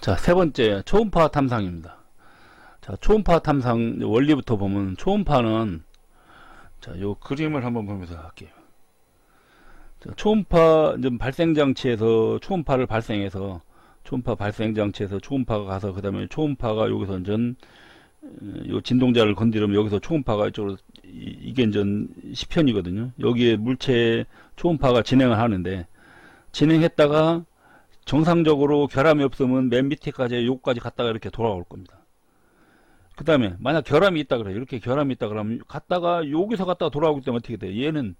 자, 세 번째 초음파 탐상입니다. 자, 초음파 탐상 원리부터 보면 초음파는 자, 요 그림을 한번 보면서 할게요. 자, 초음파 발생 장치에서 초음파를 발생해서 초음파 발생 장치에서 초음파가 가서 그다음에 초음파가 여기서 요 진동자를 건드리면 여기서 초음파가 이쪽으로 이게 시편이거든요. 여기에 물체 초음파가 진행을 하는데 진행했다가 정상적으로 결함이 없으면 맨 밑에까지 요까지 갔다가 이렇게 돌아올 겁니다. 그 다음에 만약 결함이 있다 그래요. 이렇게 결함이 있다 그러면 갔다가 여기서 갔다가 돌아오기 때문에 어떻게 돼요?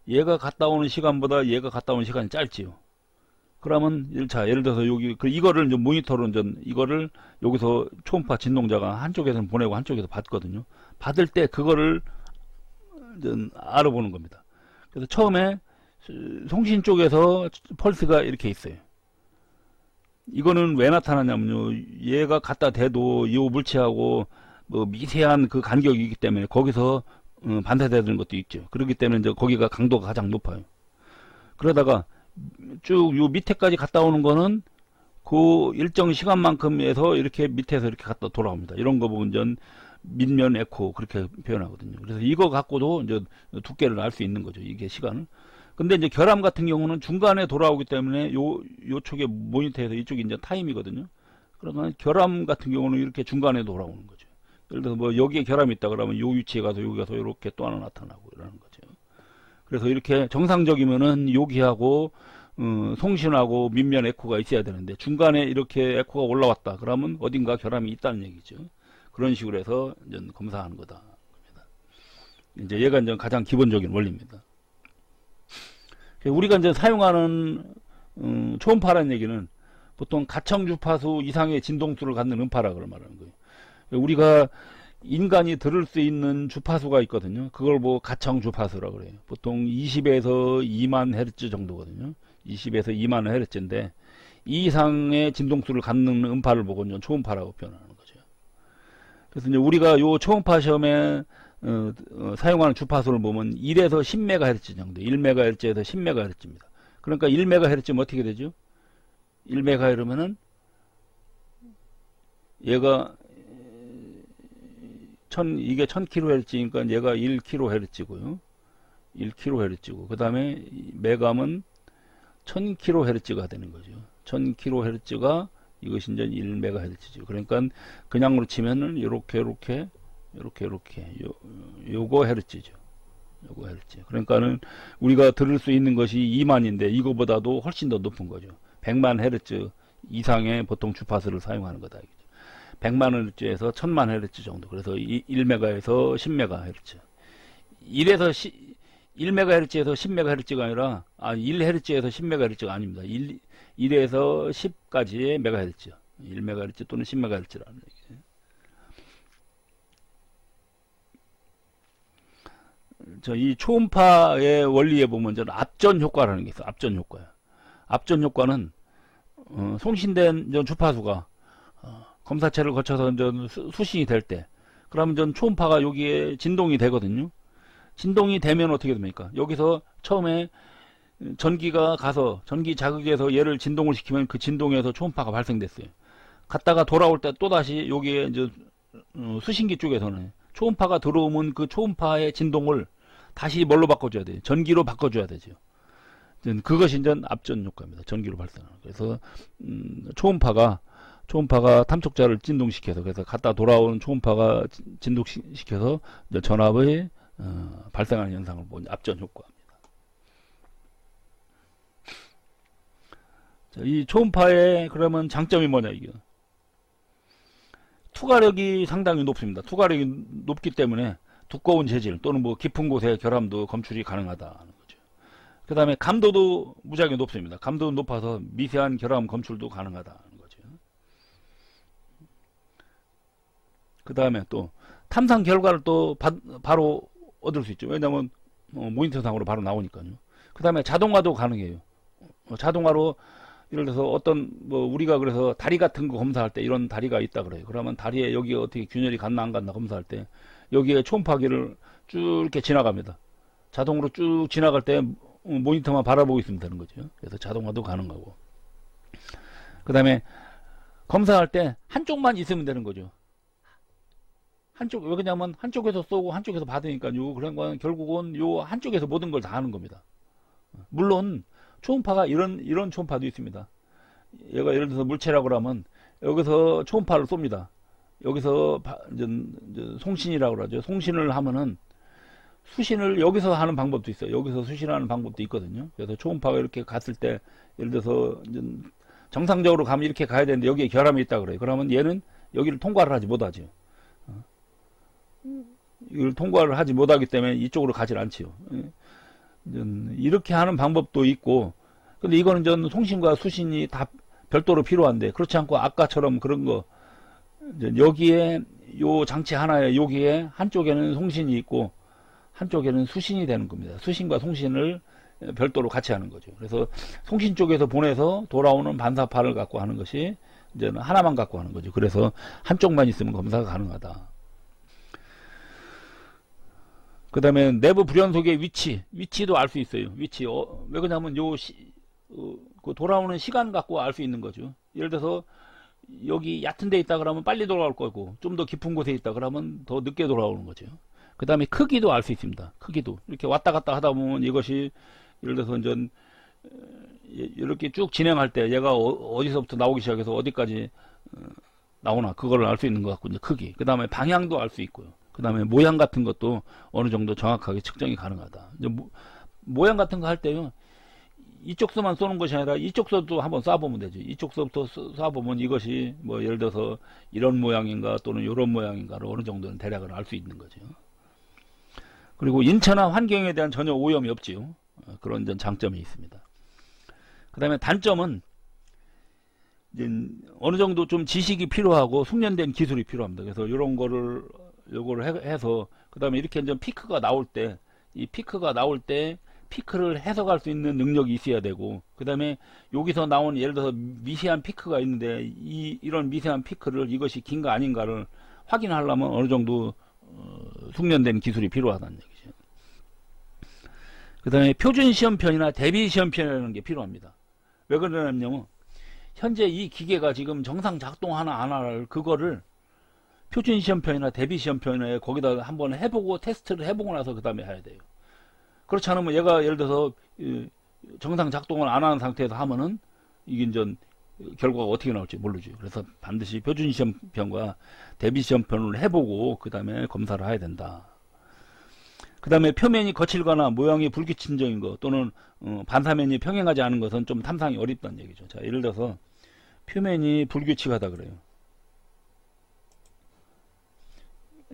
얘가 갔다 오는 시간보다 얘가 갔다 오는 시간이 짧지요. 그러면 자, 예를 들어서 여기 이거를 모니터로 이거를 여기서 초음파 진동자가 한쪽에서는 보내고 한쪽에서 받거든요. 받을 때 그거를 알아보는 겁니다. 그래서 처음에 송신 쪽에서 펄스가 이렇게 있어요. 이거는 왜 나타나냐면요, 얘가 갖다 대도 이 물체하고 뭐 미세한 그 간격이 있기 때문에 거기서 반사되는 것도 있죠. 그렇기 때문에 거기가 강도가 가장 높아요. 그러다가 쭉 요 밑에까지 갔다 오는 거는 그 일정 시간만큼에서 이렇게 밑에서 이렇게 갔다 돌아옵니다. 이런 거 보면 밑면 에코 그렇게 표현하거든요. 그래서 이거 갖고도 두께를 알 수 있는 거죠. 이게 시간을. 근데 결함 같은 경우는 중간에 돌아오기 때문에 요쪽에 모니터에서 이쪽이 타임이거든요. 그러면 결함 같은 경우는 이렇게 중간에 돌아오는 거죠. 예를 들어서 뭐 여기에 결함이 있다 그러면 요 위치에 가서 여기 가서 이렇게 또 하나 나타나고 이러는 거죠. 그래서 이렇게 정상적이면은 여기하고 송신하고 밑면 에코가 있어야 되는데 중간에 이렇게 에코가 올라왔다 그러면 어딘가 결함이 있다는 얘기죠. 그런 식으로 해서 검사하는 거다. 얘가 가장 기본적인 원리입니다. 우리가 사용하는 초음파라는 얘기는 보통 가청 주파수 이상의 진동수를 갖는 음파라고 말하는 거예요. 우리가 인간이 들을 수 있는 주파수가 있거든요. 그걸 뭐 가청 주파수라고 그래요. 보통 20에서 2만 헤르츠 정도거든요. 20에서 2만 헤르츠인데 이 이상의 진동수를 갖는 음파를 보고 초음파라고 표현하는 거죠. 그래서 우리가 요 초음파 시험에 사용하는 주파수를 보면 1에서 10MHz 정도, 1MHz에서 10MHz입니다. 그러니까 1MHz면 어떻게 되죠? 1MHz면은 얘가 이게 1000kHz니까 얘가 1kHz고요. 1kHz고 그 다음에 메가면 1000kHz가 되는 거죠. 1000kHz가 이것이 1MHz죠. 그러니까 그냥으로 치면은 요렇게 요거 헤르츠죠. 요거 헤르츠. 그러니까는 우리가 들을 수 있는 것이 2만인데 이거보다도 훨씬 더 높은 거죠. 100만 헤르츠 이상의 보통 주파수를 사용하는 거다. 100만 헤르츠에서 1000만 헤르츠 정도. 그래서 1메가에서 10메가헤르츠. 1메가헤르츠에서 10메가헤르츠가 아니라 1헤르츠에서 10메가헤르츠가 아닙니다. 1에서 10까지의 메가헤르츠. 1메가헤르츠 또는 10메가헤르츠라는 얘기예요. 이 초음파의 원리에 보면 압전 효과라는 게 있어요. 압전 효과요. 압전 효과는 송신된 주파수가 검사체를 거쳐서 수신이 될 때, 그러면 초음파가 여기에 진동이 되거든요. 진동이 되면 어떻게 됩니까? 여기서 처음에 전기가 가서 전기 자극에서 얘를 진동을 시키면 그 진동에서 초음파가 발생됐어요. 갔다가 돌아올 때 또다시 여기에 수신기 쪽에서는 초음파가 들어오면 그 초음파의 진동을 다시 뭘로 바꿔줘야 돼요? 전기로 바꿔줘야 되죠. 그것이 압전 효과입니다. 전기로 발생하는. 그래서 초음파가 탐촉자를 진동시켜서, 그래서 갔다 돌아오는 초음파가 진동시켜서 전압의 발생하는 현상을 보는 압전 효과입니다. 자, 이 초음파의 그러면 장점이 뭐냐, 이게 투과력이 상당히 높습니다. 투과력이 높기 때문에 두꺼운 재질 또는 뭐 깊은 곳의 결함도 검출이 가능하다는 거죠. 그 다음에 감도도 무지하게 높습니다. 감도도 높아서 미세한 결함 검출도 가능하다는 거죠. 그 다음에 또 탐상 결과를 또 바로 얻을 수 있죠. 왜냐하면 모니터상으로 바로 나오니까요. 그 다음에 자동화도 가능해요. 자동화로 예를 들어서 어떤 우리가 그래서 다리 같은 거 검사할 때 이런 다리가 있다 그래요. 그러면 다리에 여기 어떻게 균열이 갔나 안 갔나 검사할 때 여기에 초음파기를 쭉 이렇게 지나갑니다. 자동으로 쭉 지나갈 때 모니터만 바라보고 있으면 되는 거죠. 그래서 자동화도 가능하고, 그 다음에 검사할 때 한쪽만 있으면 되는 거죠. 한쪽, 왜 그러냐면 한쪽에서 쏘고 한쪽에서 받으니까요. 그런 건 결국은 요 한쪽에서 모든 걸 다 하는 겁니다. 물론 초음파가 이런 초음파도 있습니다. 얘가 예를 들어서 물체라고 하면 여기서 초음파를 쏩니다. 여기서 이제 송신이라고 그러죠. 송신을 하면은 수신을 여기서 하는 방법도 있어요. 여기서 수신하는 방법도 있거든요. 그래서 초음파가 이렇게 갔을 때 예를 들어서 이제 정상적으로 가면 이렇게 가야 되는데 여기에 결함이 있다 그래요. 그러면 얘는 여기를 통과를 하지 못하죠. 이걸 통과를 하지 못하기 때문에 이쪽으로 가질 않지요. 이렇게 하는 방법도 있고, 근데 이거는 전 송신과 수신이 다 별도로 필요한데, 그렇지 않고 아까처럼 그런 거, 여기에 요 장치 하나에 여기에 한쪽에는 송신이 있고 한쪽에는 수신이 되는 겁니다. 수신과 송신을 별도로 같이 하는 거죠. 그래서 송신 쪽에서 보내서 돌아오는 반사파를 갖고 하는 것이 이제는 하나만 갖고 하는 거죠. 그래서 한쪽만 있으면 검사가 가능하다. 그 다음에 내부 불연속의 위치도 알 수 있어요. 위치. 왜 그러냐면 그 돌아오는 시간 갖고 알 수 있는 거죠. 예를 들어서 여기 얕은 데 있다 그러면 빨리 돌아올 거고, 좀 더 깊은 곳에 있다 그러면 더 늦게 돌아오는 거죠. 그 다음에 크기도 알 수 있습니다. 크기도. 이렇게 왔다 갔다 하다 보면 이것이 예를 들어서 이제 이렇게 쭉 진행할 때 얘가 어디서부터 나오기 시작해서 어디까지 나오나 그걸 알 수 있는 것 같고, 이제 크기. 그 다음에 방향도 알 수 있고요. 그 다음에 모양 같은 것도 어느 정도 정확하게 측정이 가능하다. 이제 모양 같은 거 할 때요, 이쪽 서만 쏘는 것이 아니라 이쪽 서도 한번 쏴보면 되죠. 이쪽 서부터 쏴보면 이것이 뭐 예를 들어서 이런 모양인가 또는 이런 모양인가를 어느 정도는 대략을 알 수 있는 거죠. 그리고 인체나 환경에 대한 전혀 오염이 없지요. 그런 전 장점이 있습니다. 그 다음에 단점은 이제 어느 정도 좀 지식이 필요하고 숙련된 기술이 필요합니다. 그래서 이런 거를 요거를 해서 그 다음에 이렇게 이제 피크가 나올 때, 이 피크가 나올 때 피크를 해석할 수 있는 능력이 있어야 되고, 그 다음에 여기서 나온 예를 들어서 미세한 피크가 있는데 이런 미세한 피크를 이것이 긴가 아닌가를 확인하려면 어느 정도 숙련된 기술이 필요하다는 얘기죠. 그 다음에 표준 시험편이나 대비 시험편이라는 게 필요합니다. 왜 그러냐면 현재 이 기계가 지금 정상 작동하나 안 하나를 그거를 표준 시험편이나 대비 시험편에 거기다 한번 해보고 테스트를 해보고 나서 그 다음에 해야 돼요. 그렇지 않으면 얘가 예를 들어서 정상 작동을 안 하는 상태에서 하면은 이게 이제 결과가 어떻게 나올지 모르죠. 그래서 반드시 표준 시험편과 대비 시험편을 해보고 그 다음에 검사를 해야 된다. 그 다음에 표면이 거칠거나 모양이 불규칙적인 것 또는 반사면이 평행하지 않은 것은 좀 탐상이 어렵다는 얘기죠. 자, 예를 들어서 표면이 불규칙하다 그래요.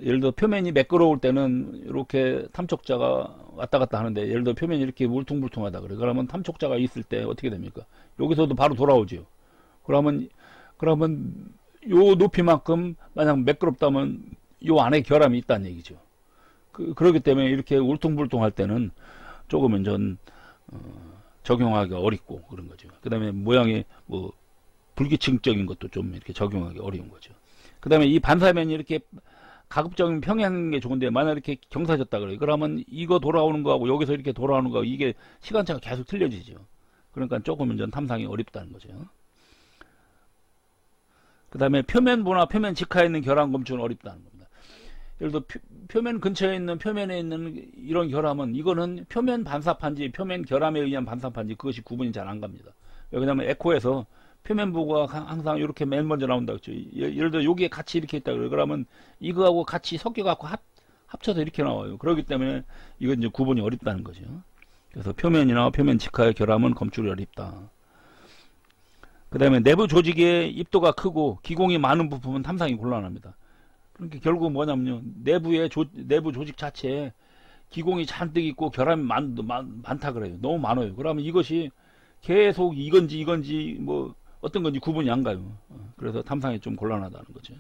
예를 들어 표면이 매끄러울 때는 이렇게 탐촉자가 왔다 갔다 하는데, 예를 들어 표면이 이렇게 울퉁불퉁하다 그래. 그러면 탐촉자가 있을 때 어떻게 됩니까? 여기서도 바로 돌아오죠. 그러면 요 높이만큼 만약 매끄럽다면 요 안에 결함이 있다는 얘기죠. 그렇기 때문에 이렇게 울퉁불퉁할 때는 조금은 전 적용하기가 어렵고 그런 거죠. 그 다음에 모양이 뭐 불규칙적인 것도 좀 이렇게 적용하기 어려운 거죠. 그 다음에 이 반사면이 이렇게 가급적이면 평행한 게 좋은데 만약 이렇게 경사졌다 그래요. 그러면 이거 돌아오는 거하고 여기서 이렇게 돌아오는 거하고 이게 시간차가 계속 틀려지죠. 그러니까 조금은 전 탐상이 어렵다는 거죠. 그 다음에 표면부나 표면 직하에 있는 결함 검출은 어렵다는 겁니다. 예를 들어 표면 근처에 있는 표면에 있는 이런 결함은 이거는 표면 반사판지 표면 결함에 의한 반사판지 그것이 구분이 잘 안 갑니다. 왜냐하면 에코에서 표면부가 항상 이렇게 맨 먼저 나온다 그랬죠. 예를 들어 여기에 같이 이렇게 있다 그래요. 그러면 이거하고 같이 섞여 갖고 합쳐서 이렇게 나와요. 그렇기 때문에 이건 이제 구분이 어렵다는 거죠. 그래서 표면이나 표면 직하의 결함은 검출이 어렵다. 그 다음에 내부 조직의 입도가 크고 기공이 많은 부품은 탐상이 곤란합니다. 그러니까 결국 뭐냐면요, 내부 조직 자체에 기공이 잔뜩 있고 결함이 많다 그래요. 너무 많아요. 그러면 이것이 계속 이건지 뭐 어떤 건지 구분이 안 가요. 그래서 탐상이 좀 곤란하다는 거죠.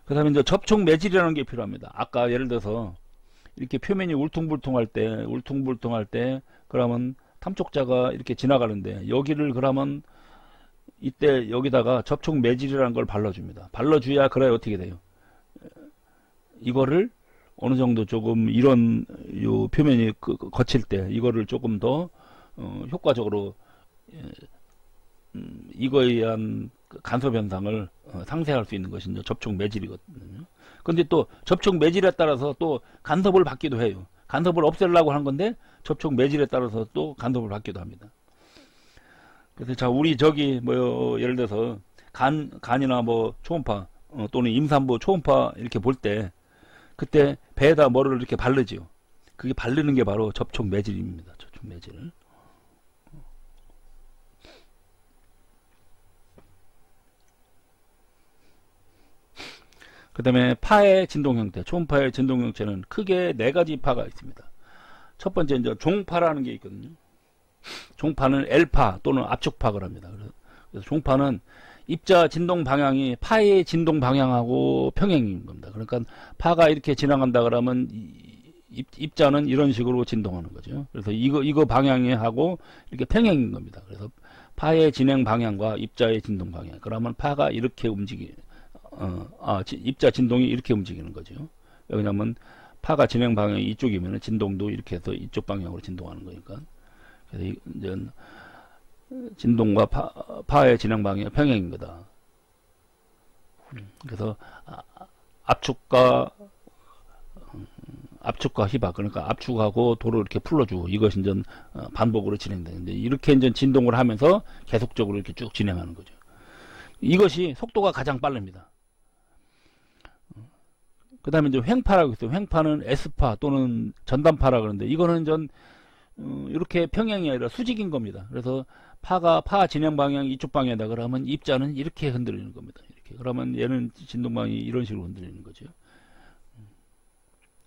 그 다음에 이제 접촉 매질이라는 게 필요합니다. 아까 예를 들어서 이렇게 표면이 울퉁불퉁할 때 그러면 탐촉자가 이렇게 지나가는데 여기를 그러면 이때 여기다가 접촉 매질이라는 걸 발라줍니다. 발라줘야 그래야 어떻게 돼요? 이거를 어느 정도 조금 이런 요 표면이 거칠 때 이거를 조금 더 효과적으로 이거에 의한 그 간섭 현상을 상쇄할 수 있는 것이 이제 접촉 매질이거든요. 근데 또 접촉 매질에 따라서 또 간섭을 받기도 해요. 간섭을 없애려고 하는 건데 접촉 매질에 따라서 또 간섭을 받기도 합니다. 그래서 자, 우리 저기 뭐 예를 들어서 간이나 뭐 초음파 또는 임산부 초음파 이렇게 볼 때 그때 배에다 뭐를 이렇게 바르지요. 그게 바르는 게 바로 접촉 매질입니다. 접촉 매질. 그 다음에 파의 진동 형태, 초음파의 진동 형태는 크게 네 가지 파가 있습니다. 첫 번째 이제 종파라는 게 있거든요. 종파는 L파 또는 압축파를 합니다. 그래서 종파는 입자 진동 방향이 파의 진동 방향하고 평행인 겁니다. 그러니까 파가 이렇게 지나간다 그러면 입자는 이런 식으로 진동하는 거죠. 그래서 이거 방향이 하고 이렇게 평행인 겁니다. 그래서 파의 진행 방향과 입자의 진동 방향. 그러면 파가 이렇게 입자 진동이 이렇게 움직이는 거죠. 왜냐하면 파가 진행 방향이 이쪽이면 진동도 이렇게 해서 이쪽 방향으로 진동하는 거니까. 그래서 이제 진동과 파의 진행 방향이 평행인 거다. 그래서 압축과 희박, 그러니까 압축하고 도로 이렇게 풀어주고 이것이 이제 반복으로 진행되는데 이렇게 이제 진동을 하면서 계속적으로 이렇게 쭉 진행하는 거죠. 이것이 속도가 가장 빠릅니다. 그 다음에 이제 횡파라고 있어요. 횡파는 S파 또는 전단파라 그러는데 이거는 전 이렇게 평행이 아니라 수직인 겁니다. 그래서 파 진행 방향이 이쪽 방향이다 그러면 입자는 이렇게 흔들리는 겁니다. 이렇게. 그러면 얘는 진동 방향이 이런 식으로 흔들리는 거죠.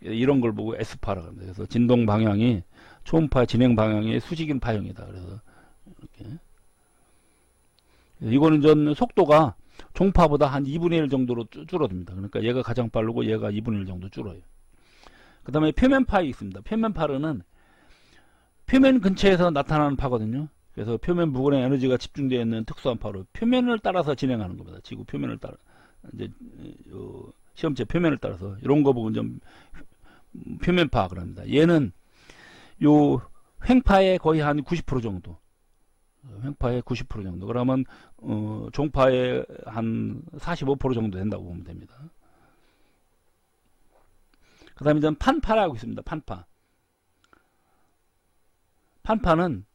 이런 걸 보고 S파라고 합니다. 그래서 진동 방향이 초음파 진행 방향의 수직인 파형이다. 그래서 이렇게. 이거는 전 속도가 종파보다 한 2분의 1 정도로 줄어듭니다. 그러니까 얘가 가장 빠르고 얘가 2분의 1 정도 줄어요. 그 다음에 표면파가 있습니다. 표면파는 표면 근처에서 나타나는 파거든요. 그래서 표면 부근에 에너지가 집중되어 있는 특수한 파로 표면을 따라서 진행하는 겁니다. 지구 표면을 따라 이제 시험체 표면을 따라서 이런 거 보고 좀 표면파 그럽니다. 얘는 요 횡파의 거의 한 90% 정도. 횡파의 90% 정도. 그러면 종파의 한 45% 정도 된다고 보면 됩니다. 그 다음에 이제 판파라고 있습니다. 판파는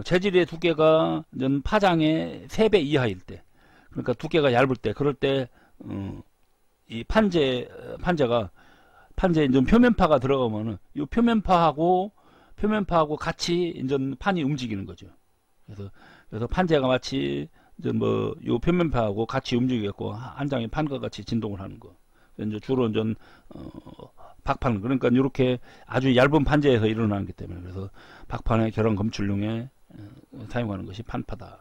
재질의 두께가 파장의 3배 이하일 때, 그러니까 두께가 얇을 때, 그럴 때 이 판재가 이제 표면파가 들어가면은 이 표면파하고 같이 이제 판이 움직이는 거죠. 그래서 판재가 마치 이제 뭐 요 표면파하고 같이 움직이겠고 한 장의 판과 같이 진동을 하는 거. 이제 주로 이제 박판, 그러니까 이렇게 아주 얇은 판재에서 일어나기 때문에 그래서 박판의 결합 검출용에 사용하는 것이 판파다.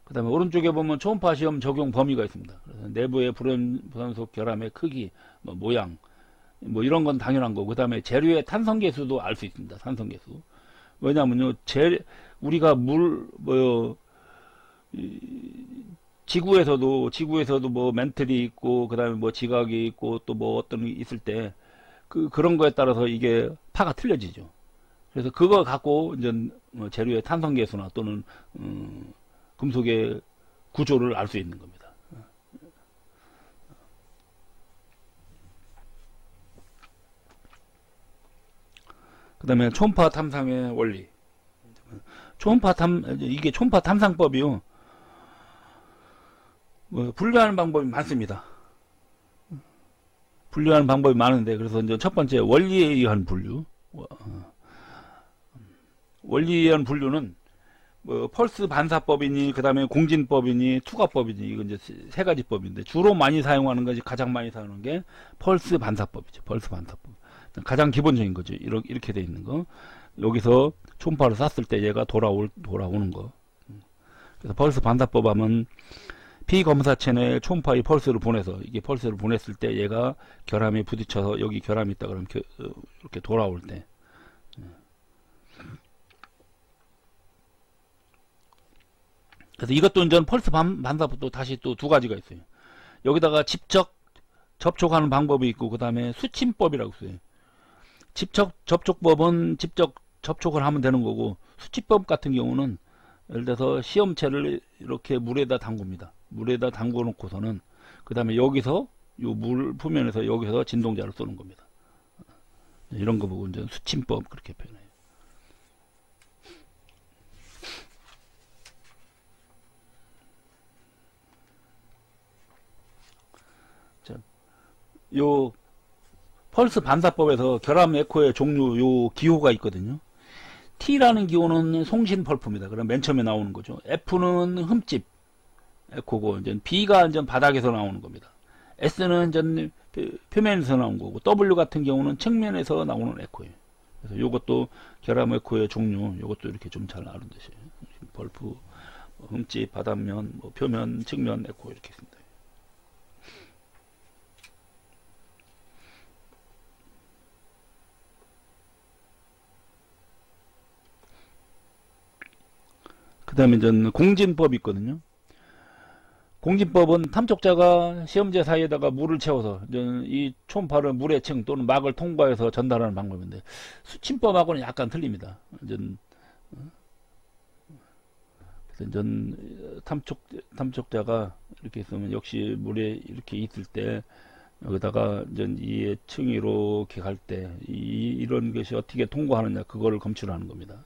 그 다음에 오른쪽에 보면 초음파 시험 적용 범위가 있습니다. 그래서 내부의 불연속 결함의 크기, 뭐 모양, 뭐 이런 건 당연한 거고, 그 다음에 재료의 탄성계수도 알 수 있습니다. 탄성계수. 왜냐면요, 우리가 지구에서도 뭐 멘틀이 있고, 그 다음에 뭐 지각이 있고, 또 뭐 어떤 게 있을 때, 그런 거에 따라서 이게 파가 틀려지죠. 그래서 그거 갖고 이제 재료의 탄성계수나 또는, 금속의 구조를 알 수 있는 겁니다. 그 다음에 초음파 탐상의 원리. 이게 초음파 탐상법이요. 분류하는 방법이 많습니다. 분류하는 방법이 많은데, 그래서 이제 첫 번째, 원리에 의한 분류. 원리에 의한 분류는 펄스 반사법이니, 그 다음에 공진법이니, 투과법이니, 이건 이제 세 가지 법인데, 주로 많이 사용하는 것이, 가장 많이 사용하는 게 펄스 반사법이죠. 펄스 반사법. 가장 기본적인 거죠. 이렇게 돼 있는 거. 여기서 초음파를 쐈을 때 얘가 돌아오는 거. 그래서 펄스 반사법 하면, 피검사체내 초음파의 펄스를 보내서, 이게 펄스를 보냈을 때 얘가 결함에 부딪혀서, 여기 결함이 있다 그러면 이렇게 돌아올 때. 그래서 이것도 이제 펄스 반사법도 다시 또 두 가지가 있어요. 여기다가 직접 접촉하는 방법이 있고, 그 다음에 수침법이라고 써요. 직접 접촉법은 직접 접촉을 하면 되는 거고, 수치법 같은 경우는 예를 들어서 시험체를 이렇게 물에다 담굽니다. 물에다 담궈 놓고서는 그 다음에 여기서 요 물 표면에서 여기서 진동자를 쏘는 겁니다. 이런 거 보고 이제 수침법 그렇게 표현해요. 자, 요 펄스 반사법에서 결함 에코의 종류 요 기호가 있거든요. T라는 기호는 송신 펄프입니다. 그럼 맨 처음에 나오는 거죠. F는 흠집 에코고, 이제 B가 이제 바닥에서 나오는 겁니다. S는 이제 표면에서 나온 거고, W 같은 경우는 측면에서 나오는 에코예요. 그래서 요것도 결함 에코의 종류, 요것도 이렇게 좀 잘 알아두세요. 펄프, 흠집, 바닥면, 뭐 표면, 측면 에코 이렇게 있습니다. 그 다음에 이제 공진법이 있거든요. 공진법은 탐촉자가 시험제 사이에다가 물을 채워서 이 초음파를 물의 층 또는 막을 통과해서 전달하는 방법인데, 수침법하고는 약간 틀립니다. 그래서 탐촉자가 이렇게 있으면 역시 물에 이렇게 있을 때 여기다가 이 층이 이렇게 갈 때 이런 것이 어떻게 통과하느냐, 그거를 검출하는 겁니다.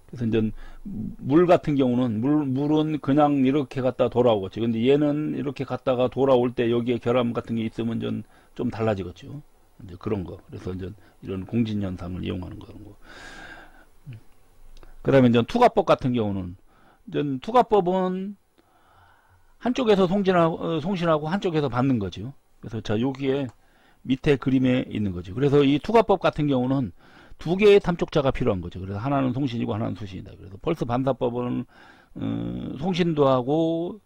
그래서 이제 물 같은 경우는 물은 그냥 이렇게 갔다 돌아오겠죠. 근데 얘는 이렇게 갔다가 돌아올 때 여기에 결함 같은 게 있으면 좀 달라지겠죠. 이제 그런 거. 그래서 이제 이런 공진 현상을 이용하는 그런 거. 그다음에 이제 투과법 같은 경우는 이제 투과법은 한쪽에서 송신하고 한쪽에서 받는 거죠. 그래서 자, 여기에 밑에 그림에 있는 거죠. 그래서 이 투과법 같은 경우는 두 개의 탐촉자가 필요한 거죠. 그래서 하나는 송신이고 하나는 수신이다. 그래서 펄스 반사법은 송신도 하고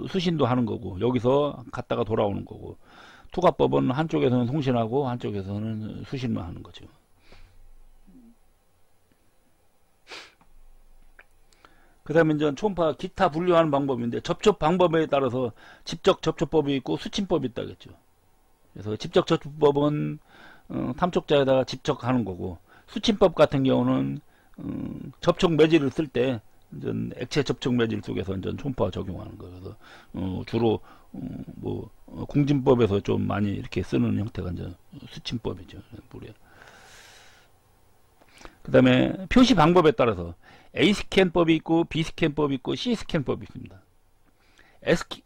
수신도 하는 거고, 여기서 갔다가 돌아오는 거고, 투과법은 한쪽에서는 송신하고 한쪽에서는 수신만 하는 거죠. 그 다음에 이제 초음파 기타 분류하는 방법인데, 접촉 방법에 따라서 직접 접촉법이 있고 수침법이 있다겠죠. 그래서 직접 접촉법은 탐촉자에다가 직접 하는 거고, 수침법 같은 경우는 접촉 매질을 쓸 때 액체 접촉 매질 속에서 초음파 적용하는 거. 그래서 주로 공진법에서 좀 많이 이렇게 쓰는 형태가 수침법이죠. 물에. 그 다음에 표시 방법에 따라서 A 스캔법이 있고 B 스캔법이 있고 C 스캔법이 있습니다.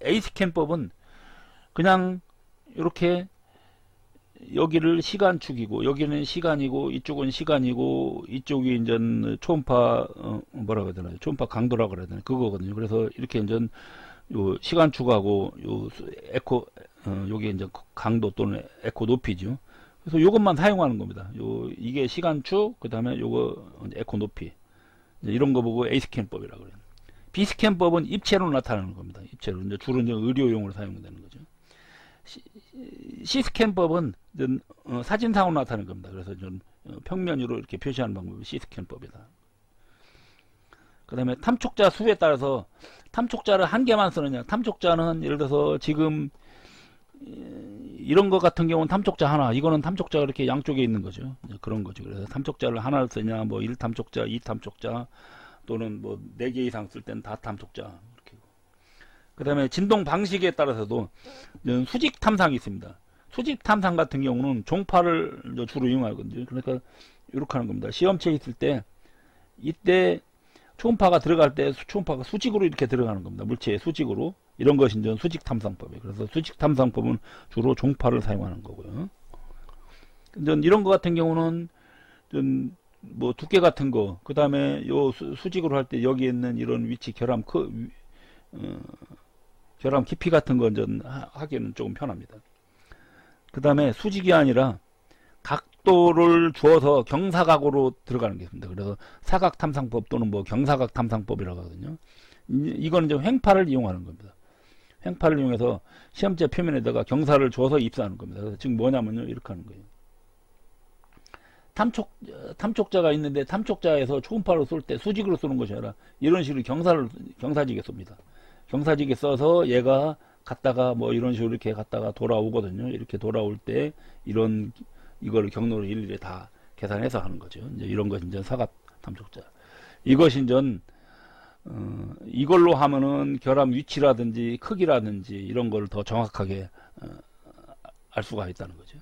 A 스캔법은 그냥 이렇게 여기를 시간축이고, 여기는 시간이고, 이쪽은 시간이고, 이쪽이 이제 초음파 뭐라고 해야 되나요? 초음파 강도라고 해야 되나요? 그거거든요. 그래서 이렇게 이제 요 시간축하고 요 에코 요게 이제 강도 또는 에코 높이죠. 그래서 요것만 사용하는 겁니다. 이게 시간축, 그다음에 요거 에코 높이. 이런 거 보고 A 스캔법이라고 그래요. B 스캔법은 입체로 나타나는 겁니다. 입체로 이제 주로 이제 의료용으로 사용되는 거죠. C 스캔법은 사진상으로 나타나는 겁니다. 그래서 좀 평면으로 이렇게 표시하는 방법이 C 스캔법이다. 그 다음에 탐촉자 수에 따라서 탐촉자를 한 개만 쓰느냐, 탐촉자는 예를 들어서 지금 이런 것 같은 경우는 탐촉자 하나, 이거는 탐촉자가 이렇게 양쪽에 있는 거죠. 그런 거죠. 그래서 탐촉자를 하나를 쓰냐, 뭐 1탐촉자, 2탐촉자, 또는 뭐 4개 이상 쓸 때는 다 탐촉자. 그 다음에 진동 방식에 따라서도 수직 탐상이 있습니다. 수직 탐상 같은 경우는 종파를 주로 이용하거든요. 그러니까 이렇게 하는 겁니다. 시험체에 있을 때 이때 초음파가 들어갈 때 초음파가 수직으로 이렇게 들어가는 겁니다. 물체의 수직으로. 이런 것이 이제 수직 탐상법이에요. 그래서 수직 탐상법은 주로 종파를 사용하는 거고요. 이런 것 같은 경우는 뭐 두께 같은 거, 그 다음에 요 수직으로 할 때 여기 있는 이런 위치 결함 결함 깊이 같은 건 하기에는 조금 편합니다. 그 다음에 수직이 아니라 각도를 주어서 경사각으로 들어가는 게 있습니다. 그래서 사각 탐상법 또는 뭐 경사각 탐상법이라고 하거든요. 이거는 이제 횡파를 이용하는 겁니다. 횡파를 이용해서 시험체 표면에다가 경사를 줘서 입사하는 겁니다. 그래서 지금 뭐냐면요, 이렇게 하는 거예요. 탐촉자가 있는데 탐촉자에서 초음파로 쏠 때 수직으로 쏘는 것이 아니라 이런 식으로 경사지게 쏩니다. 경사지게 써서 얘가 갔다가 뭐 이런 식으로 이렇게 갔다가 돌아오거든요. 이렇게 돌아올 때 이런 이걸 경로를 일일이 다 계산해서 하는 거죠. 이제 이런 것이 이제 사각 탐촉자. 이것이 이제 이걸로 하면은 결함 위치라든지 크기라든지 이런 걸 더 정확하게 알 수가 있다는 거죠.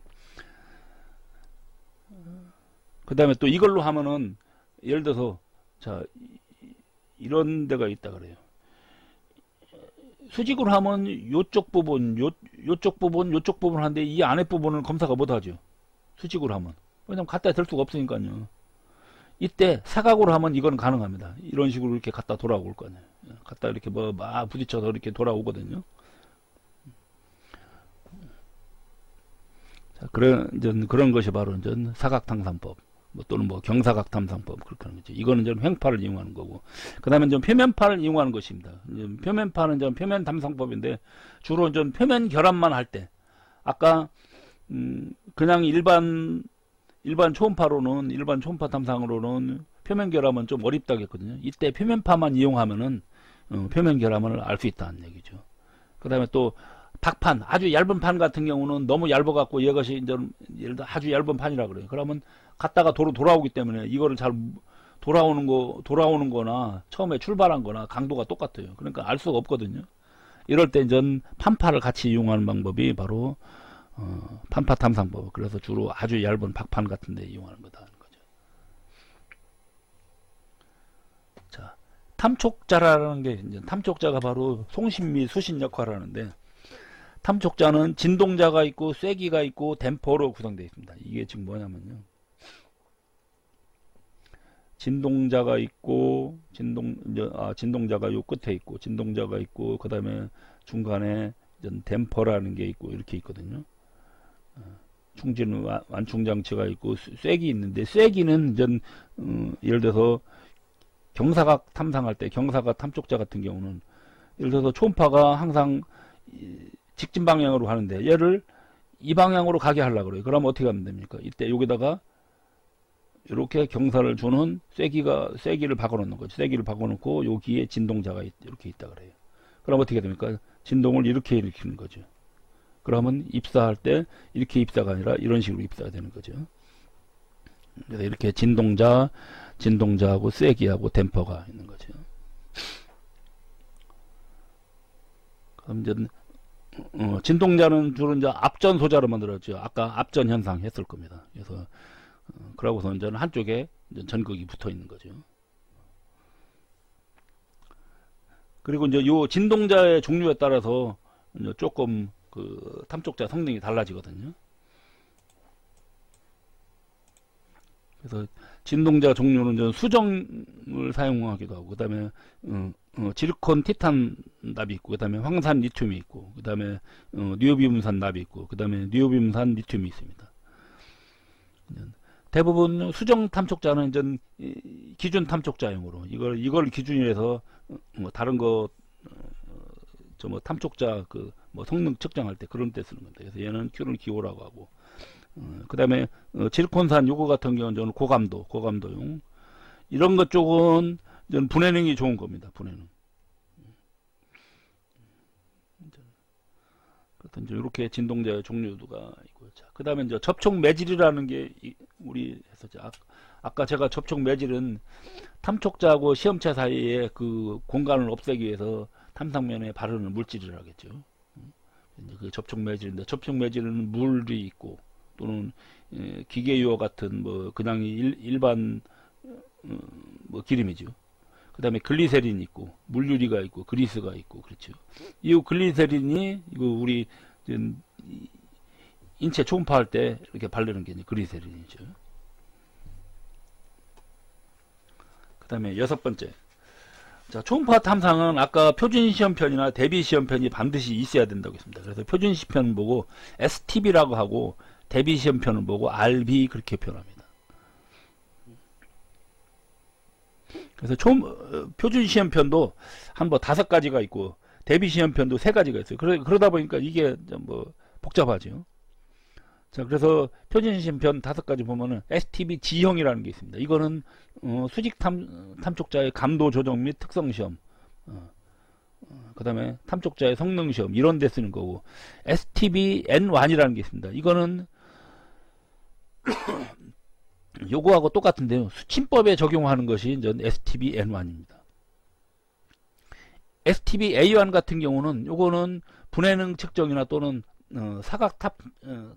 그 다음에 또 이걸로 하면은 예를 들어서 자 이런 데가 있다 그래요. 수직으로 하면 요쪽 부분 요쪽 부분 하는데 이 안에 부분은 검사가 못하죠. 수직으로 하면. 왜냐면 갖다 댈 수가 없으니까요. 이때 사각으로 하면 이건 가능합니다. 이런 식으로 이렇게 갖다 돌아올 거 아니에요. 갖다 이렇게 뭐 막 부딪혀서 이렇게 돌아오거든요. 자, 그런 것이 바로 이제 사각탕상법, 뭐 또는 뭐 경사각탐상법 그렇게 하는 거죠. 이거는 좀 횡파를 이용하는 거고, 그 다음에 좀 표면파를 이용하는 것입니다. 표면파는 좀 표면 탐상법인데 주로 좀 표면 결합만 할 때, 아까 그냥 일반 초음파 탐상으로는 표면 결함은 좀 어렵다고 했거든요. 이때 표면파만 이용하면은 표면 결함을 알 수 있다는 얘기죠. 그 다음에 또 박판, 아주 얇은 판 같은 경우는 너무 얇아갖고 이것이 이제 예를 들어 아주 얇은 판이라 그래요. 그러면 갔다가 돌아오기 때문에 이거를 잘 돌아오는 거나 처음에 출발한 거나 강도가 똑같아요. 그러니까 알 수가 없거든요. 이럴 때 이제 판파를 같이 이용하는 방법이 바로 판파 탐상법. 그래서 주로 아주 얇은 박판 같은 데 이용하는 거다 하는 거죠. 자, 탐촉자라는 게 이제 탐촉자가 바로 송신 및 수신 역할을 하는데, 탐촉자는 진동자가 있고 쐐기가 있고 댐퍼로 구성되어 있습니다. 이게 지금 뭐냐면요, 진동자가 있고 진동자가 요 끝에 있고 진동자가 있고 그 다음에 중간에 댐퍼라는 게 있고 이렇게 있거든요. 충진 완충 장치가 있고 쐐기 있는데, 쐐기는 예를 들어서 경사각 탐상할 때, 경사각 탐촉자 같은 경우는 예를 들어서 초음파가 항상 직진 방향으로 가는데 얘를 이 방향으로 가게 하려고 그래요. 그러면 어떻게 하면 됩니까? 이때 여기다가 이렇게 경사를 주는 쐐기를 박아놓는 거죠. 쐐기를 박아놓고 여기에 진동자가 이렇게 있다 그래요. 그럼 어떻게 됩니까? 진동을 이렇게 일으키는 거죠. 그러면 입사할 때 이렇게 입사가 아니라 이런 식으로 입사가 되는 거죠. 그래서 이렇게 진동자하고 쐐기하고 댐퍼가 있는 거죠. 그럼 이제 진동자는 주로 이제 앞전 소자로 만들었죠. 아까 앞전 현상 했을 겁니다. 그래서 그러고서 이제 한쪽에 이제 전극이 붙어 있는 거죠. 그리고 이제 요 진동자의 종류에 따라서 이제 조금 그 탐촉자 성능이 달라지거든요. 그래서 진동자 종류는 이제 수정을 사용하기도 하고, 그 다음에 지르콘 티탄 납이 있고, 그 다음에 황산 리튬이 있고, 그 다음에 니오비움산 납이 있고, 그 다음에 니오비움산 리튬이 있습니다. 대부분 수정 탐촉자는 이제 기준 탐촉자용으로 이걸 기준으로 해서 다른 거 뭐 탐촉자 뭐 성능 측정할 때 그런 때 쓰는 건데, 그래서 얘는 Q를 기호라고 하고, 그 다음에 지르콘산 요거 같은 경우는 고감도용 이런 것 쪽은 분해능이 좋은 겁니다. 분해능. 이제 이렇게 진동자의 종류가 있고요. 자, 그 다음에 이제 접촉 매질이라는 게 우리 했었죠. 아까 제가 접촉 매질은 탐촉자하고 시험체 사이에 그 공간을 없애기 위해서 탐상면에 바르는 물질이라고 했죠. 이제 그 접촉 매질인데, 접촉 매질은 물이 있고 또는 기계유화 같은 뭐 그냥 일반 뭐 기름이죠. 그 다음에 글리세린이 있고 물유리가 있고 그리스가 있고 그렇죠. 이 글리세린이 이거 우리 인체 초음파할 때 이렇게 바르는 게 글리세린이죠. 그 다음에 6번째, 자, 초음파 탐상은 아까 표준 시험편이나 대비 시험편이 반드시 있어야 된다고 했습니다. 그래서 표준 시험편 보고 STB라고 하고, 대비 시험편을 보고 RB 그렇게 표현합니다. 그래서 표준 시험편도 한 뭐 5가지가 있고 대비 시험편도 3가지가 있어요. 그러다 보니까 이게 좀 뭐 복잡하죠. 자, 그래서 표준 시험편 5가지 보면은 STB G형이라는 게 있습니다. 이거는 수직 탐촉자의 감도 조정 및 특성 시험, 그 다음에 탐촉자의 성능 시험 이런 데 쓰는 거고, STB N1이라는 게 있습니다. 이거는 요거하고 똑같은데요. 수침법에 적용하는 것이 이제 STB-N1입니다. STB-A1 같은 경우는 요거는 분해능 측정이나 또는 사각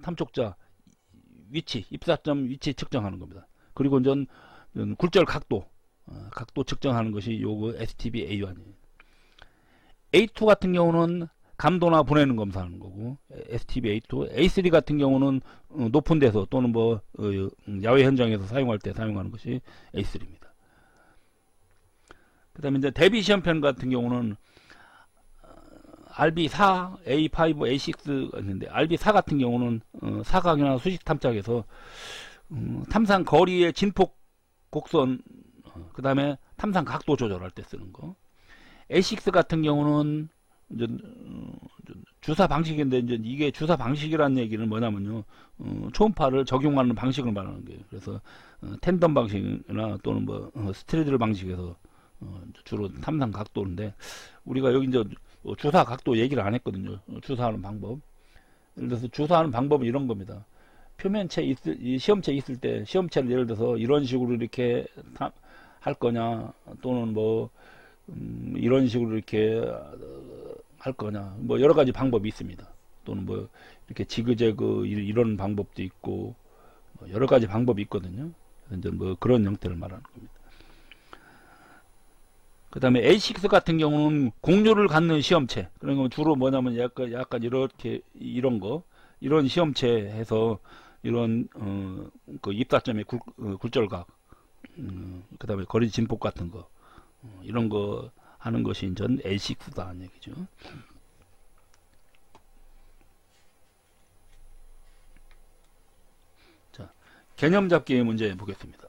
탐촉자 위치, 입사점 위치 측정하는 겁니다. 그리고 이제 굴절 각도 측정하는 것이 요거 STB-A1이에요. A2 같은 경우는 감도나 분해능 검사하는 거고 STB-A2, A3 같은 경우는 높은 데서 또는 뭐 야외 현장에서 사용할 때 사용하는 것이 A3입니다. 그 다음에 이제 대비 시험편 같은 경우는 RB4, A5, A6가 있는데 RB4 같은 경우는 사각이나 수직 탐착에서 탐상 거리의 진폭 곡선 그 다음에 탐상 각도 조절할 때 쓰는 거. A6 같은 경우는 이제 주사 방식인데 이제 이게 주사 방식이라는 얘기는 뭐냐면요, 초음파를 적용하는 방식을 말하는 거예요. 그래서 텐덤 방식이나 또는 뭐 스트레들 방식에서 주로 탐상 각도인데 우리가 여기 이제 주사 각도 얘기를 안 했거든요. 주사하는 방법. 예를 들어서 주사하는 방법은 이런 겁니다. 표면체 이 시험체 있을 때 시험체를 예를 들어서 이런 식으로 이렇게 할 거냐 또는 뭐 이런 식으로 이렇게 할 거냐 뭐 여러 가지 방법이 있습니다. 또는 뭐 이렇게 지그재그 이런 방법도 있고 뭐 여러 가지 방법이 있거든요. 이제 뭐 그런 형태를 말하는 겁니다. 그 다음에 A6 같은 경우는 곡률을 갖는 시험체. 그러니까 주로 뭐냐면 약간 이렇게 이런 시험체 해서 이런 그 입사점의 굴절각, 그 다음에 거리 진폭 같은 거 이런 거 하는 것이 이제 A6다는 얘기죠. 자, 개념 잡기의 문제 보겠습니다.